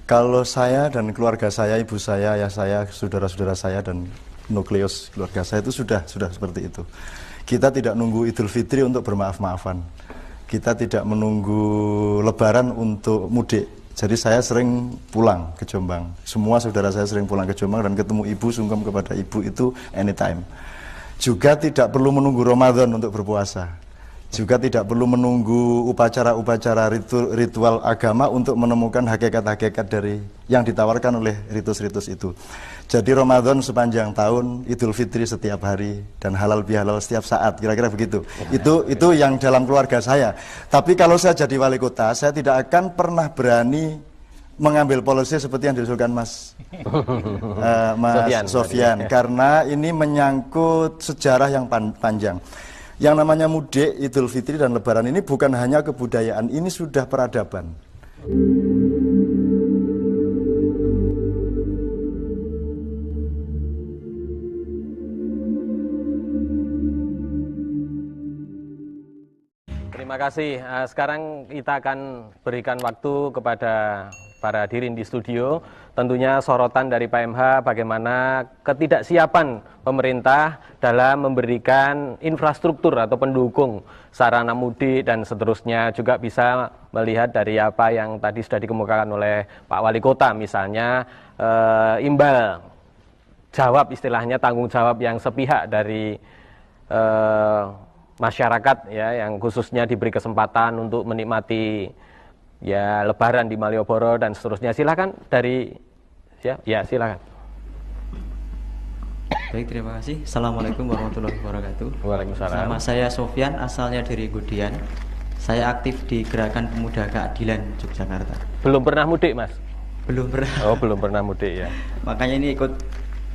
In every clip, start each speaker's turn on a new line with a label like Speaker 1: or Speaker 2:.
Speaker 1: Kalau saya dan keluarga saya, ibu saya, ayah saya, saudara-saudara saya dan nukleus keluarga saya itu sudah seperti itu. Kita tidak nunggu Idul Fitri untuk bermaaf-maafan. Kita tidak menunggu Lebaran untuk mudik. Jadi saya sering pulang ke Jombang. Semua saudara saya sering pulang ke Jombang dan ketemu ibu, sungkem kepada ibu itu anytime. Juga tidak perlu menunggu Ramadan untuk berpuasa. Juga tidak perlu menunggu upacara-upacara ritual agama untuk menemukan hakikat-hakikat dari yang ditawarkan oleh ritus-ritus itu. Jadi Ramadan sepanjang tahun, Idul Fitri setiap hari, dan halal bihalal setiap saat, kira-kira begitu. Itu yang dalam keluarga saya. Tapi kalau saya jadi wali kota, saya tidak akan pernah berani mengambil polisi seperti yang diusulkan Mas Sofyan, karena ini menyangkut sejarah yang panjang. Yang namanya mudik, Idul Fitri dan Lebaran ini bukan hanya kebudayaan, ini sudah peradaban.
Speaker 2: Terima kasih. Sekarang kita akan berikan waktu kepada para hadirin di studio. Tentunya sorotan dari PMH bagaimana ketidaksiapan pemerintah dalam memberikan infrastruktur atau pendukung sarana mudik dan seterusnya. Juga bisa melihat dari apa yang tadi sudah dikemukakan oleh Pak Wali Kota, misalnya imbal jawab, istilahnya tanggung jawab yang sepihak dari masyarakat ya, yang khususnya diberi kesempatan untuk menikmati ya Lebaran di Malioboro dan seterusnya. Silakan dari silakan.
Speaker 3: Baik, terima kasih. Assalamualaikum warahmatullahi wabarakatuh.
Speaker 2: Waalaikumsalam.
Speaker 3: Nama saya Sofyan, asalnya dari Gudian. Saya aktif di Gerakan Pemuda Keadilan Yogyakarta.
Speaker 2: Belum pernah mudik, Mas?
Speaker 3: Belum pernah.
Speaker 2: Oh, belum pernah mudik ya.
Speaker 3: Makanya ini ikut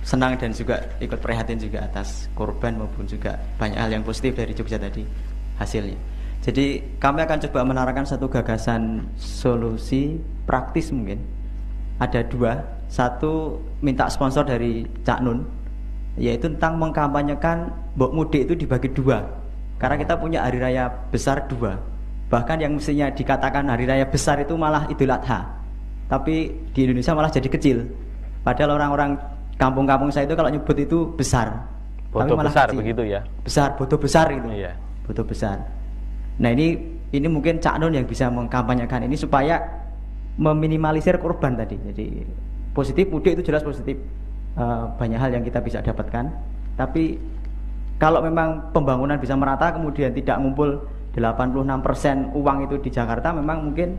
Speaker 3: senang dan juga ikut prihatin juga atas korban maupun juga banyak hal yang positif dari Jogja tadi hasilnya. Jadi kami akan coba menarikkan satu gagasan solusi praktis mungkin. Ada dua. Satu, minta sponsor dari Cak Nun, yaitu tentang mengkampanyekan mbok mudik itu dibagi dua. Karena kita punya hari raya besar dua. Bahkan yang mestinya dikatakan hari raya besar itu malah Idul Adha. Tapi di Indonesia malah jadi kecil. Padahal orang-orang kampung-kampung saya itu kalau nyebut itu besar.
Speaker 2: Boto besar kecil. Begitu ya.
Speaker 3: Besar, boto besar gitu.
Speaker 2: Iya.
Speaker 3: Boto besar. Nah ini mungkin Cak Nun yang bisa mengkampanyekan ini supaya meminimalisir korban tadi. Jadi positif mudik itu jelas positif, banyak hal yang kita bisa dapatkan. Tapi kalau memang pembangunan bisa merata kemudian tidak ngumpul 86% uang itu di Jakarta, memang mungkin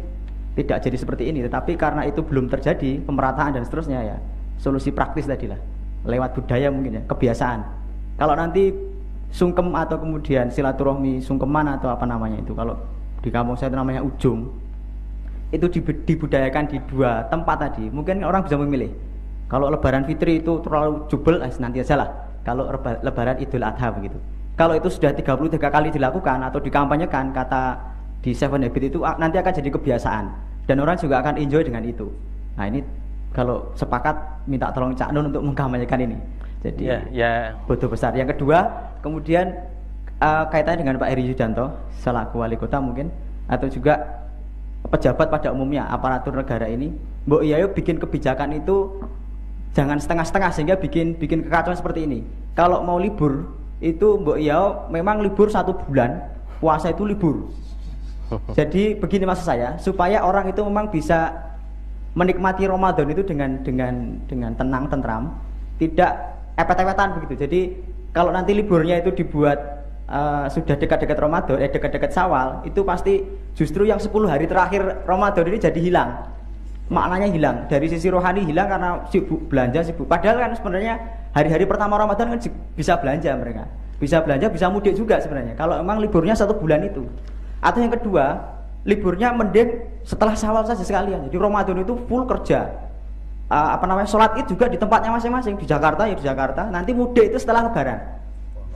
Speaker 3: tidak jadi seperti ini. Tetapi karena itu belum terjadi pemerataan dan seterusnya ya, solusi praktis tadi lah, lewat budaya mungkin ya, kebiasaan. Kalau nanti sungkem atau kemudian silaturahmi sungkeman atau apa namanya itu, kalau di kampung saya itu namanya ujung, itu dibudayakan di dua tempat tadi. Mungkin orang bisa memilih. Kalau Lebaran Fitri itu terlalu jubel, nanti aja lah. Kalau Lebaran Idul Adha begitu. Kalau itu sudah 33 kali dilakukan atau dikampanyekan, kata di Seven Habits itu nanti akan jadi kebiasaan dan orang juga akan enjoy dengan itu. Nah ini kalau sepakat minta tolong Cak Nun untuk mengkampanyekan ini. Jadi bodo besar. Yang kedua, kemudian kaitannya dengan Pak Heri Yudanto selaku wali kota mungkin, atau juga pejabat pada umumnya aparatur negara ini, mbok iya bikin kebijakan itu jangan setengah-setengah sehingga bikin kekacauan seperti ini. Kalau mau libur itu mbok iya memang libur 1 bulan, puasa itu libur. Jadi begini maksud saya, supaya orang itu memang bisa menikmati Ramadan itu dengan tenang, tentram, tidak epet-epetan begitu. Jadi kalau nanti liburnya itu dibuat sudah dekat-dekat Ramadan, dekat-dekat Syawal, itu pasti justru yang 10 hari terakhir Ramadan ini jadi hilang. Maknanya hilang, dari sisi rohani hilang karena sibuk belanja, sibuk. Padahal kan sebenarnya hari-hari pertama Ramadan kan bisa belanja mereka. Bisa belanja, bisa mudik juga sebenarnya. Kalau memang liburnya 1 bulan itu. Atau yang kedua, liburnya mending setelah Syawal saja sekalian. Jadi Ramadan itu full kerja. Sholat Id juga di tempatnya masing-masing. Di Jakarta ya di Jakarta, nanti mudik itu setelah Lebaran.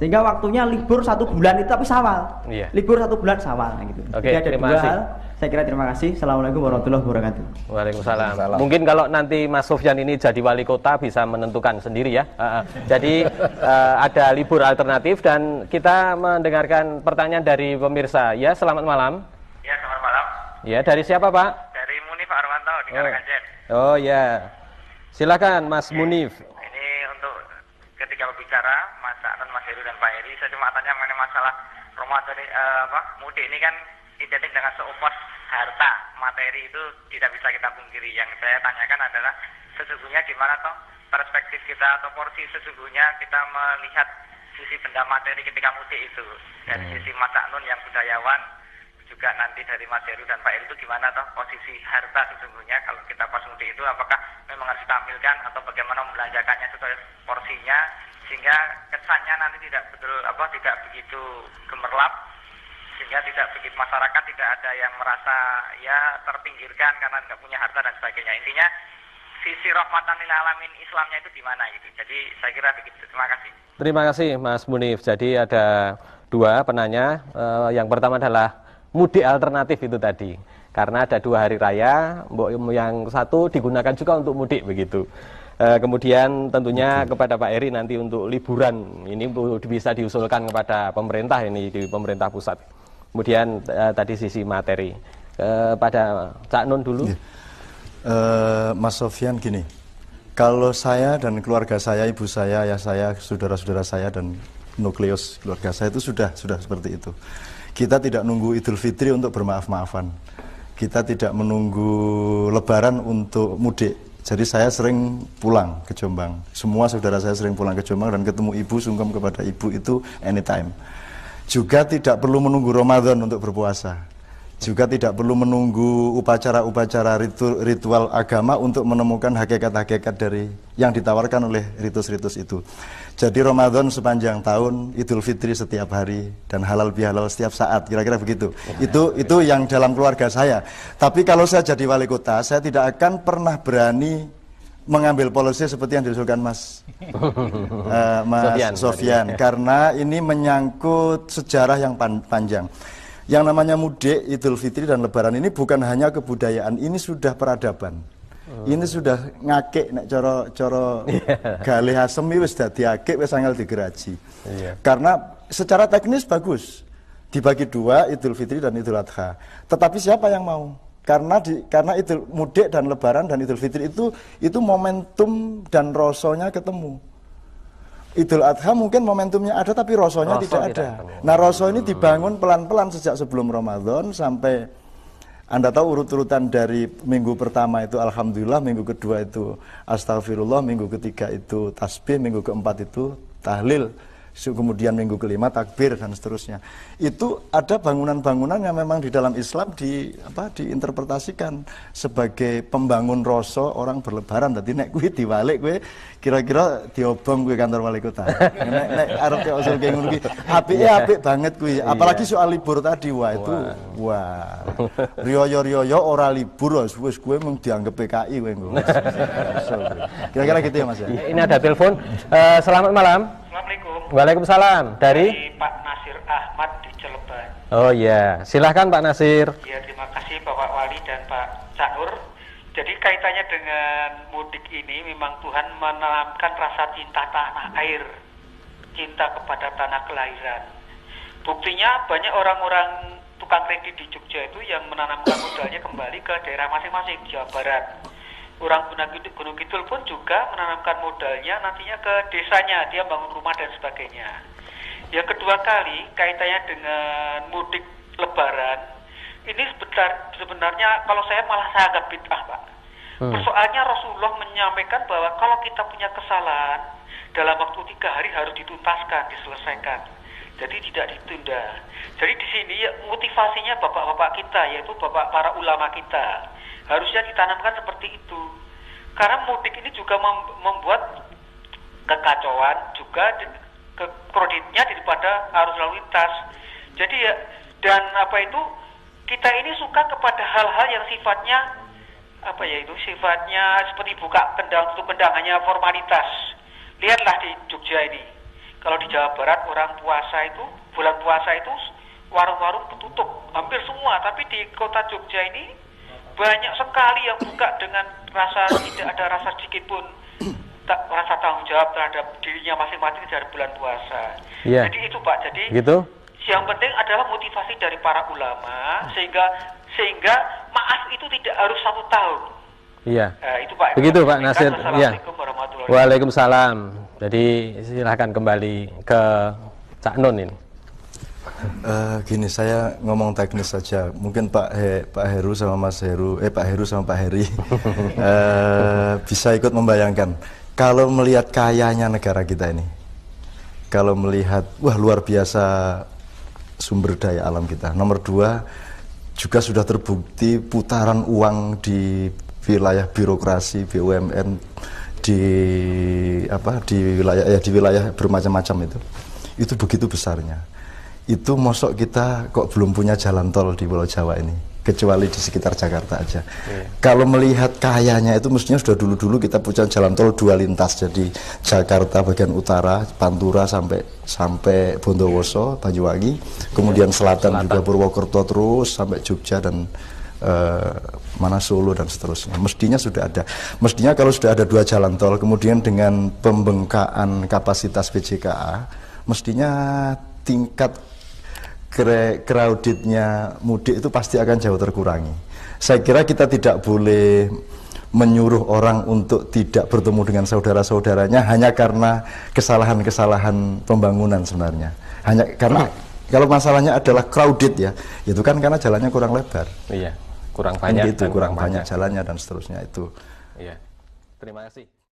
Speaker 3: Sehingga waktunya libur 1 bulan itu tapi Syawal. Iya. Libur 1 bulan Syawal gitu.
Speaker 2: Oke,
Speaker 3: jadi ada
Speaker 2: terima
Speaker 3: dua
Speaker 2: kasih.
Speaker 3: hal. Saya kira terima kasih. Assalamualaikum warahmatullahi wabarakatuh.
Speaker 2: Waalaikumsalam. Mungkin kalau nanti Mas Sofyan ini jadi wali kota bisa menentukan sendiri ya. Jadi ada libur alternatif dan kita mendengarkan pertanyaan dari pemirsa. Ya, selamat malam.
Speaker 4: Ya, selamat malam.
Speaker 2: Ya, dari siapa Pak?
Speaker 4: Dari Munif Arwanto di Karanganyar.
Speaker 2: Oh ya, silakan Mas Munif.
Speaker 4: Ini untuk ketika berbicara Mas Anon, Mas Heru dan Pak Heri, saya cuma tanya mengenai masalah Ramadan mudik ini kan identik dengan seupos harta, materi itu tidak bisa kita pungkiri. Yang saya tanyakan adalah sesungguhnya gimana toh perspektif kita atau porsi sesungguhnya kita melihat sisi benda materi ketika mudik itu. Dari sisi Mas Anon yang budayawan, juga nanti dari Mas Heru dan Pak Heri itu gimana toh posisi harta sesungguhnya kalau kita pas mudik itu, apakah memang harus ditampilkan atau bagaimana membelanjakannya sesuai porsinya sehingga kesannya nanti tidak tidak begitu gemerlap, sehingga tidak begitu masyarakat tidak ada yang merasa ya terpinggirkan karena nggak punya harta dan sebagainya. Intinya sisi rahmatan lil alamin Islamnya itu di mana gitu. Jadi saya kira begitu. Terima kasih.
Speaker 2: Terima kasih Mas Munif. Jadi ada dua penanya. Yang pertama adalah mudik alternatif itu tadi. Karena ada 2 hari raya, yang satu digunakan juga untuk mudik begitu. Kemudian tentunya kepada Pak Heri nanti untuk liburan ini bisa diusulkan kepada pemerintah ini di pemerintah pusat. Kemudian tadi sisi materi. Pada Cak Nun dulu.
Speaker 1: Mas Sofyan gini, kalau saya dan keluarga saya, ibu saya, ayah saya, saudara-saudara saya dan nukleus keluarga saya itu sudah seperti itu. Kita tidak nunggu Idul Fitri untuk bermaaf-maafan. Kita tidak menunggu Lebaran untuk mudik. Jadi saya sering pulang ke Jombang. Semua saudara saya sering pulang ke Jombang dan ketemu ibu, sungkem kepada ibu itu anytime. Juga tidak perlu menunggu Ramadan untuk berpuasa. Juga tidak perlu menunggu upacara-upacara ritual agama untuk menemukan hakikat-hakikat dari yang ditawarkan oleh ritus-ritus itu. Jadi Ramadan sepanjang tahun, Idul Fitri setiap hari, dan halal bihalal setiap saat, kira-kira begitu. Itu yang dalam keluarga saya. Tapi kalau saya jadi wali kota, saya tidak akan pernah berani mengambil polisi seperti yang diusulkan Mas Sofyan, karena ini menyangkut sejarah yang panjang. Yang namanya mudik, Idul Fitri dan Lebaran ini bukan hanya kebudayaan, ini sudah peradaban. Ini sudah ngakek nek coro galih asem wis dadi akik wis angel digeraji. Karena secara teknis bagus. Dibagi 2 Idul Fitri dan Idul Adha. Tetapi siapa yang mau? Karena Idul mudik dan Lebaran dan Idul Fitri itu momentum dan rosonya ketemu. Idul Adha mungkin momentumnya ada tapi rosonya tidak ada. Nah, roso ini dibangun pelan-pelan sejak sebelum Ramadan sampai Anda tahu urut-urutan dari minggu pertama itu Alhamdulillah, minggu kedua itu Astagfirullah, minggu ketiga itu tasbih, minggu keempat itu tahlil, kemudian minggu kelima takbir dan seterusnya. Itu ada bangunan-bangunan yang memang di dalam Islam diinterpretasikan sebagai pembangun rasa orang berlebaran. Dadi nek kuwi diwalik kowe kira-kira diobong kowe kantor wali kota. Nek arep usul kayak ngono kuwi apik banget kuwi. Apalagi soal libur tadi riyo-riyo ora libur wis kowe mung dianggap PKI kowe engko. Kira-kira gitu ya Mas ya.
Speaker 2: Ini ada telepon. Selamat malam.
Speaker 5: Assalamualaikum.
Speaker 2: Waalaikumsalam. Dari
Speaker 5: Pak Nasir Ahmad di Cileban.
Speaker 2: Oh iya, silahkan Pak Nasir.
Speaker 5: Ya, terima kasih Bapak Wali dan Pak Cak Nur. Jadi kaitannya dengan mudik ini memang Tuhan menanamkan rasa cinta tanah air, cinta kepada tanah kelahiran. Buktinya banyak orang-orang tukang kredit di Jogja itu yang menanamkan modalnya kembali ke daerah masing-masing, Jawa Barat. Orang Gunung Kidul pun juga menanamkan modalnya nantinya ke desanya, dia bangun rumah dan sebagainya. Yang kedua kali, kaitannya dengan mudik Lebaran, ini sebenarnya kalau saya malah saya agak bid'ah, Pak. Persoalannya Rasulullah menyampaikan bahwa kalau kita punya kesalahan, dalam waktu 3 hari harus dituntaskan, diselesaikan. Jadi tidak ditunda. Jadi di sini motivasinya bapak-bapak kita, yaitu para ulama kita, harusnya ditanamkan seperti itu. Karena mudik ini juga membuat kekacauan juga kreditnya daripada arus lalu lintas. Jadi kita ini suka kepada hal-hal yang sifatnya sifatnya seperti buka kendang tutup kendang, hanya formalitas. Lihatlah di Jogja ini. Kalau di Jawa Barat bulan puasa itu warung-warung tutup hampir semua, tapi di kota Jogja ini banyak sekali yang buka dengan tidak ada rasa sedikit pun rasa tanggung jawab terhadap dirinya masing-masing dari bulan puasa.
Speaker 2: Yeah.
Speaker 5: Jadi itu Pak. Jadi
Speaker 2: gitu?
Speaker 5: Yang penting adalah motivasi dari para ulama sehingga maaf itu tidak harus 1 tahun.
Speaker 2: Iya.
Speaker 5: Itu Pak.
Speaker 2: Begitu Pak Nasir. Iya.
Speaker 5: Assalamualaikum warahmatullahi wabarakatuh.
Speaker 2: Waalaikumsalam. Jadi silahkan kembali ke Cak Nun ini.
Speaker 1: Gini, saya ngomong teknis saja. Mungkin Pak Heru sama Mas Heru, Pak Heru sama Pak Heri bisa ikut membayangkan kalau melihat kayanya negara kita ini, kalau melihat wah luar biasa sumber daya alam kita. Nomor 2 juga sudah terbukti putaran uang di wilayah birokrasi BUMN di wilayah bermacam-macam itu begitu besarnya. Itu mosok kita kok belum punya jalan tol di Pulau Jawa ini, kecuali di sekitar Jakarta aja. Kalau melihat kayanya itu mestinya sudah dulu-dulu kita punya jalan tol 2 lintas, jadi Jakarta bagian utara Pantura sampai Bondowoso, Banyuwangi, kemudian selatan juga Purwokerto terus sampai Jogja dan Solo dan seterusnya. Mestinya sudah ada. Mestinya kalau sudah ada 2 jalan tol, kemudian dengan pembengkaan kapasitas PJKA, mestinya tingkat crowdednya mudik itu pasti akan jauh terkurangi. Saya kira kita tidak boleh menyuruh orang untuk tidak bertemu dengan saudara-saudaranya hanya karena kesalahan-kesalahan pembangunan sebenarnya. Hanya karena kalau masalahnya adalah crowded ya, itu kan karena jalannya kurang lebar.
Speaker 2: Iya, kurang banyak.
Speaker 1: Gitu, kurang banyak jalannya dan seterusnya itu.
Speaker 2: Iya. Terima kasih.